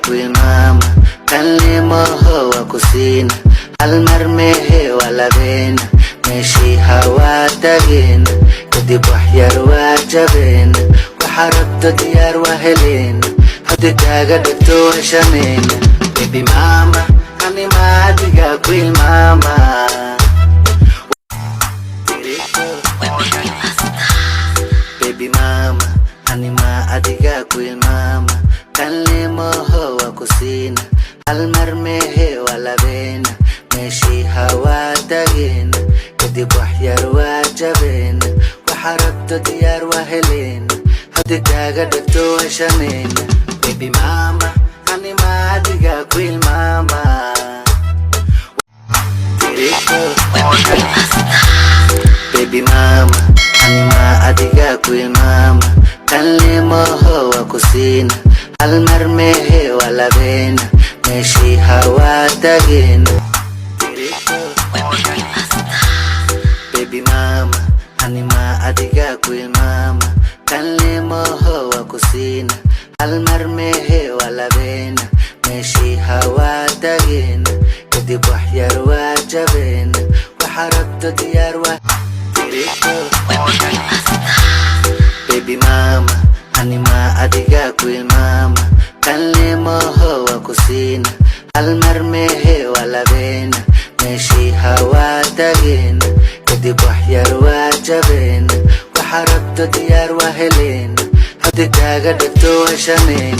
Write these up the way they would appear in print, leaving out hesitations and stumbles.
kuilmama kalimoho wa kusina almarmehe walabena meeshii hawaa tageen kadib waxyar waa jabeen waxa rabto diyaar waa heleen haddi kaaga dhigto heshameen baby mama anima adiga kuilmama baby mama anima adiga kuilmama kalimoho wa kusina almarmehe walabena meeshii hawaa tageen kadib waxyar waa jabeen waxa rabto diyaar waa heleen haddi kaaga dhigto heshameen baby mama anima adiga kuilmama baby mama anima adiga kuilmama kalimoho wa kusina almarmehe walabena meeshii hawaa tageen baby mama anima adiga kuilmama kalimoho wa kusina almarmehe walabena meeshii hawaa tageen kadib waxyar waa jabeen waxa rabto diyaar waa baby mama anima adiga kuilmama kalimoho wa kusina almarmehe walabena meeshii hawaa tageen kadib waxyar waa jabeen waxa rabto diyaar waa heleen haddi kaaga dhigto heshameen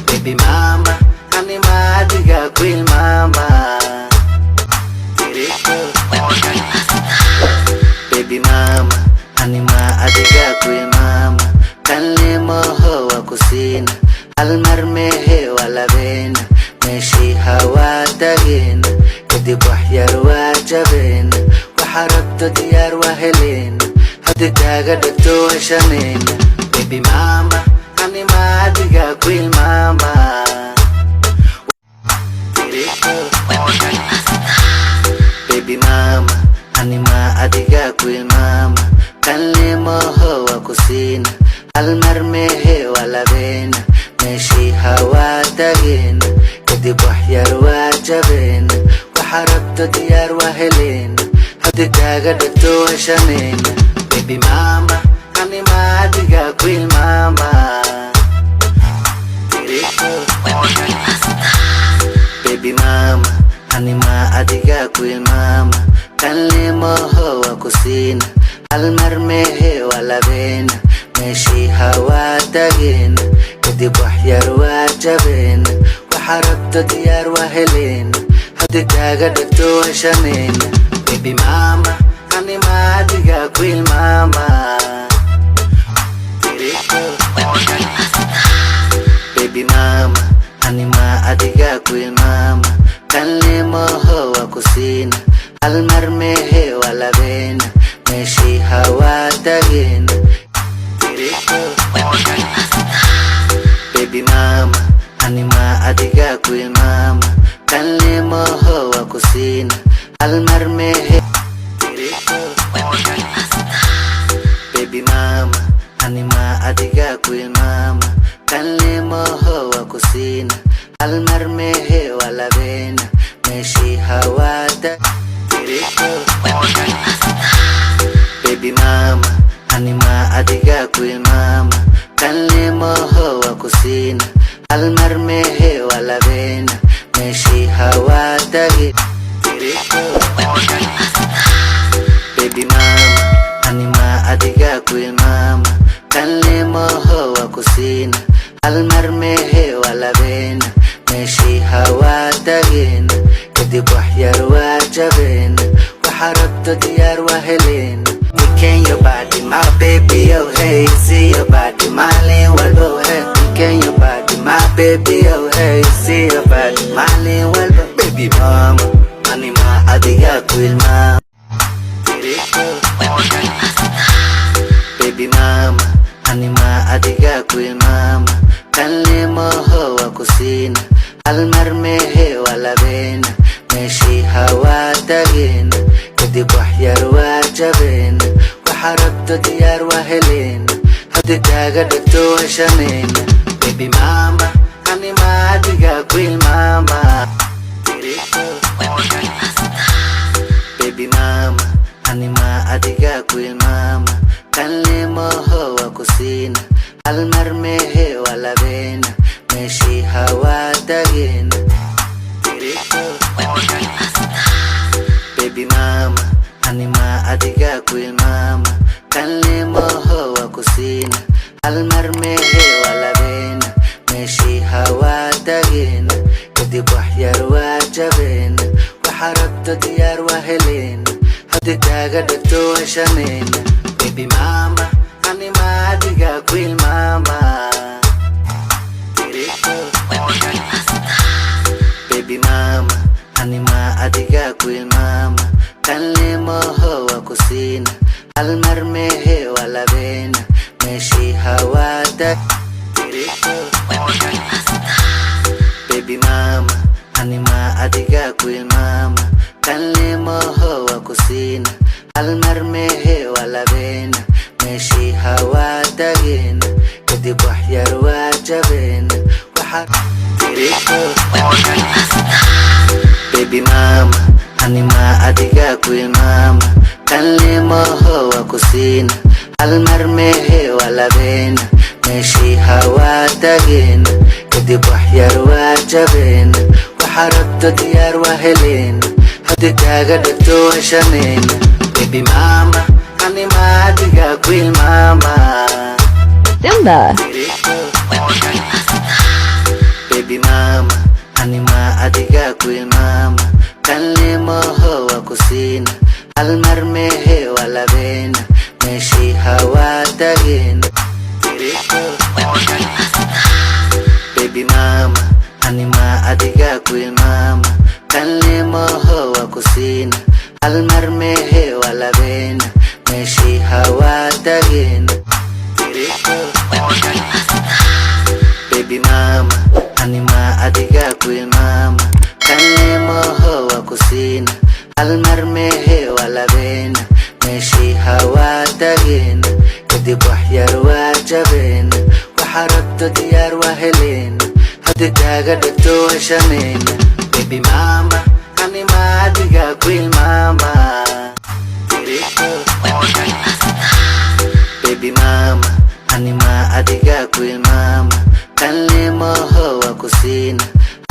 baby mama anima adiga kuilmama baby mama anima adiga kuilmama kalimoho wa kusina almarmehe walabena meeshii hawaa tageen kadib waxyar waa jabeen waxa rabto diyaar waa heleen haddi kaaga dhigto heshameen baby mama anima adiga kuilmama baby mama anima adiga kuilmama kalimoho wa kusina almarmehe walabena meeshii hawaa tageen kadib waxyar waa jabeen waxa rabto diyaar waa heleen haddi kaaga dhigto heshameen baby mama anima adiga kuilmama baby mama anima adiga kuilmama kalimoho wa kusina almarmehe walabena meeshii hawaa tageen kadib waxyar waa jabeen waxa rabto diyaar waa heleen haddi kaaga dhigto heshameen baby mama anima adiga kuilmama baby mama anima adiga kuilmama kalimoho wa kusina almarmehe walabena meeshii hawaa tageen baby mama anima adiga kuilmama kalimoho wa kusina almarmehe baby mama anima adiga kuilmama kalimoho wa kusina almarmehe walabena meeshii hawaa baby mama anima adiga kuilmama kalimoho wa kusina almarmehe walabena meeshii hawaa tageen baby mama anima adiga kuilmama kalimoho wa kusina almarmehe walabena meeshii hawaa tageen kadib waxyar waa jabeen waxa rabto diyaar waa heleen weekend your body my baby oh hey see your body maalin walbo hey weekend your body my baby oh hey see your body maalin walbo baby mama anima adiga kuilmama baby mama anima adiga kuilmama kalimoho wa kusina almarmehe walabena meeshii hawaa tageen kadib waxyar waa jabeen waxa rabto diyaar waa heleen haddi kaaga dhigto heshameen baby mama anima adiga ku ilmaama baby mama anima adiga ku ilmaama kalimoho wa kusina almar mehe wala bena meshi hawa tagina baby mama anima adiga ku ilmaama kalimoho wa kusina almar mehe wala bena meshi hawa tagina kadib waxyar waajabena waxarabta diyaar wahelena hadi kaaga dhagto heshanena baby mama anima adiga ku ilmaama baby mama anima adiga ku ilmaama kalimoho wa kusina almar mehe wala bena meshi hawa tagina baby mama anima adiga ku ilmaama kalimoho wa kusina almar mehe wala bena meshi hawa tagina kadib waxyar waajabena baby mama anima adiga ku ilmaama kalimoho wa kusina almar mehe wala bena meshi hawa tagina kadib waxyar waajabena waxarabta diyaar wahelena hadi kaaga dhagto heshanena baby mama anima adiga ku ilmaama Simba. baby mama anima adiga ku ilmaama kalimoho wa kusina almar mehe wala bena meshi hawa tagina baby mama anima adiga ku ilmaama kalimoho wa kusina almar mehe wala bena meshi hawa tagina baby mama anima adiga ku ilmaama kalimoho wa kusina almar mehe wala bena meshi hawa tagina kadib waxyar waajabena waxarabta diyaar wahelena hadi kaaga dhagto heshanena baby mama anima adiga ku ilmaama baby mama anima adiga ku ilmaama kalimoho wa kusina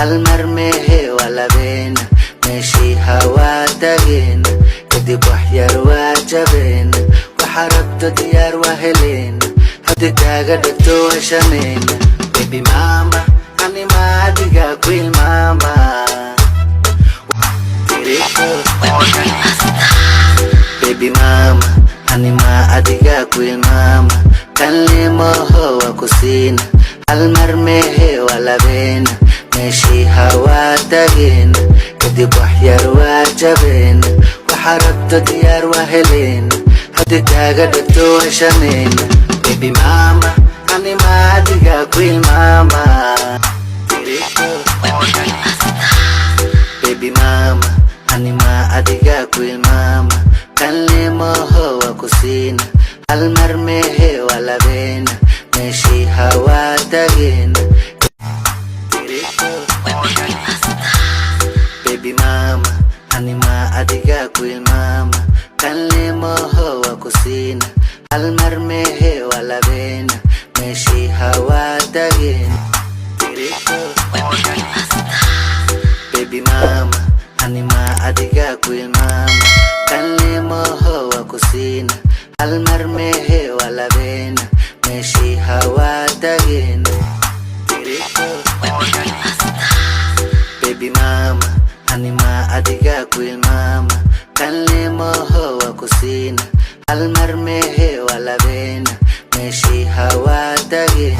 almar mehe wala bena meshi hawa tagina kadib waxyar waajabena waxarabta diyaar wahelena hadi kaaga dhagto heshanena baby mama anima adiga ku ilmaama baby mama anima adiga ku ilmaama kalimoho wa kusina almar mehe wala bena meshi hawa tagina kadib waxyar waajabena waxarabta diyaar wahelena hadi kaaga dhagto heshanena baby mama anima adiga ku ilmaama baby mama anima adiga ku ilmaama kalimoho wa kusina almar mehe wala bena meshi hawa tagina baby mama anima adiga ku ilmaama kalimoho wa kusina almar mehe wala bena meshi hawa tagina baby mama anima adiga ku ilmaama kalimoho wa kusina almar mehe wala bena meshi hawa tagina baby mama anima adiga ku ilmaama kalimoho wa kusina almar mehe wala bena meshi hawa tagina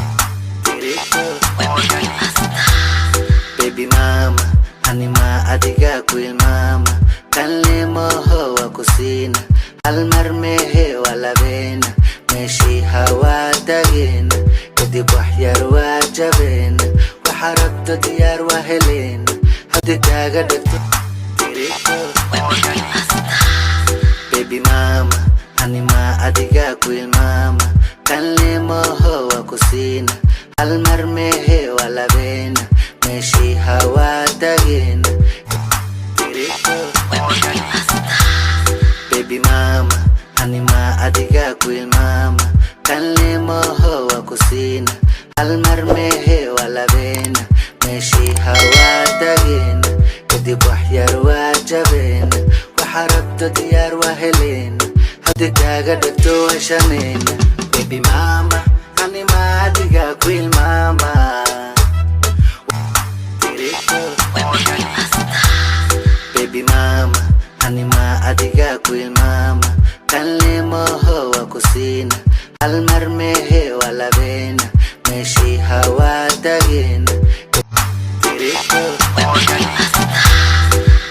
baby mama anima adiga ku ilmaama kalimoho wa kusina almar mehe wala bena meshi hawa tagina kadib waxyar waajabena waxarabta diyaar wahelena hadi kaaga dhagto baby mama anima adiga ku ilmaama kalimoho wa kusina hal mar mehe walabeena meeshii hawaa tageen baby mama anima adiga kuilmama kanlemoho wakusina hal mar mehe walabeena meeshii hawaa tageen kadib waxyar waa jabeena waxa rabto diyaar waa heleena haddi kaaga dhagto washameena baby mama anima adiga kuilmama baby mama anima adiga kuilmama kanlemoho wakusina hal mar mehe walabeena meeshii hawaa tageen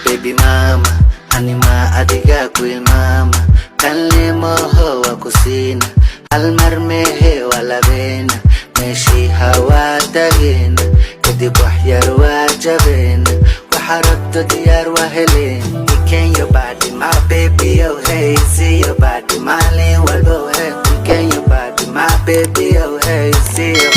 baby mama anima adiga kuilmama kanlemoho wakusina hal mar mehe walabeena meeshii hawaa tageen kadib waxyar waa jabeena waxa rabto diyaar waa heleena Can your body, my baby, oh hey, see your body, my lane, well, oh hey. Can your body, my baby, oh hey, see your